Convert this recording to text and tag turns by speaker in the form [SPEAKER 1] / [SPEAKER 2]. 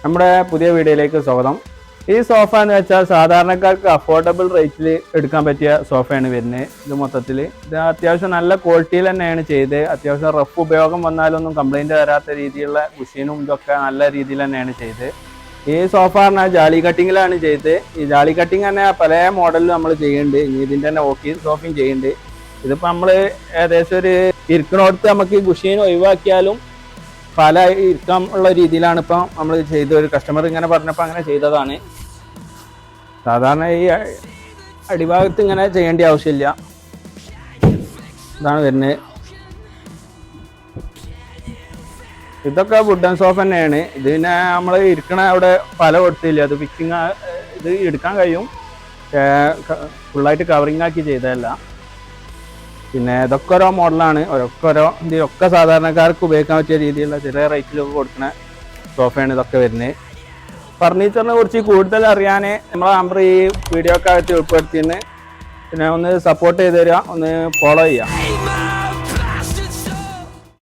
[SPEAKER 1] നമ്മുടെ പുതിയ വീഡിയോയിലേക്ക് സ്വാഗതം. ഈ സോഫ എന്ന് വെച്ചാൽ സാധാരണക്കാർക്ക് അഫോർഡബിൾ റേറ്റിൽ എടുക്കാൻ പറ്റിയ സോഫയാണ് വരുന്നത്. ഇത് മൊത്തത്തിൽ ഇത് അത്യാവശ്യം നല്ല ക്വാളിറ്റിയിൽ തന്നെയാണ് ചെയ്ത്. അത്യാവശ്യം റഫ് ഉപയോഗം വന്നാലൊന്നും കംപ്ലൈൻറ്റ് വരാത്ത രീതിയിലുള്ള കുഷീനും ഇതൊക്കെ നല്ല രീതിയിൽ തന്നെയാണ് ചെയ്ത്. ഈ സോഫ പറഞ്ഞാൽ ജാലി കട്ടിങ്ങിലാണ് ചെയ്ത്. ഈ ജാലി കട്ടിങ് തന്നെ പല മോഡലിലും നമ്മൾ ചെയ്യുന്നുണ്ട്. ഇനി ഇതിൻ്റെ തന്നെ ഓക്കി സോഫയും ചെയ്യുന്നുണ്ട്. ഇതിപ്പോൾ നമ്മൾ ഏകദേശം ഒരു ഇരിക്കണോടത്ത് നമുക്ക് ഈ കുഷീൻ ഒഴിവാക്കിയാലും പല ഇരിക്കാൻ ഉള്ള രീതിയിലാണ് ഇപ്പം നമ്മൾ ചെയ്ത. ഒരു കസ്റ്റമർ ഇങ്ങനെ പറഞ്ഞപ്പോൾ അങ്ങനെ ചെയ്തതാണ്. സാധാരണ ഈ അടിഭാഗത്ത് ഇങ്ങനെ ചെയ്യേണ്ട ആവശ്യമില്ല. ഇതാണ് വരുന്നത്. ഇതൊക്കെ വുഡൻ സോഫ തന്നെയാണ്. ഇത് പിന്നെ നമ്മൾ ഇരിക്കണ അവിടെ പല കൊടുത്തില്ല. അത് ഫിക്സിങ് ഇത് എടുക്കാൻ കഴിയും. ഫുള്ളായിട്ട് കവറിങ് ആക്കി ചെയ്തതല്ല. പിന്നെ ഇതൊക്കെ ഓരോ മോഡലാണ്. ഇതിലൊക്കെ സാധാരണക്കാർക്ക് ഉപയോഗിക്കാൻ പറ്റിയ രീതിയിലുള്ള ചെറിയ റേറ്റിലൊക്കെ കൊടുക്കുന്ന സോഫയാണ് ഇതൊക്കെ വരുന്നത്. ഫർണിച്ചറിനെ കുറിച്ച് കൂടുതൽ അറിയാൻ നമ്മളെ നമ്പർ ഈ വീഡിയോ ഒക്കെ ഉൾപ്പെടുത്തിയെന്ന് പിന്നെ ഒന്ന് സപ്പോർട്ട് ചെയ്ത് തരിക, ഒന്ന് ഫോളോ ചെയ്യുക.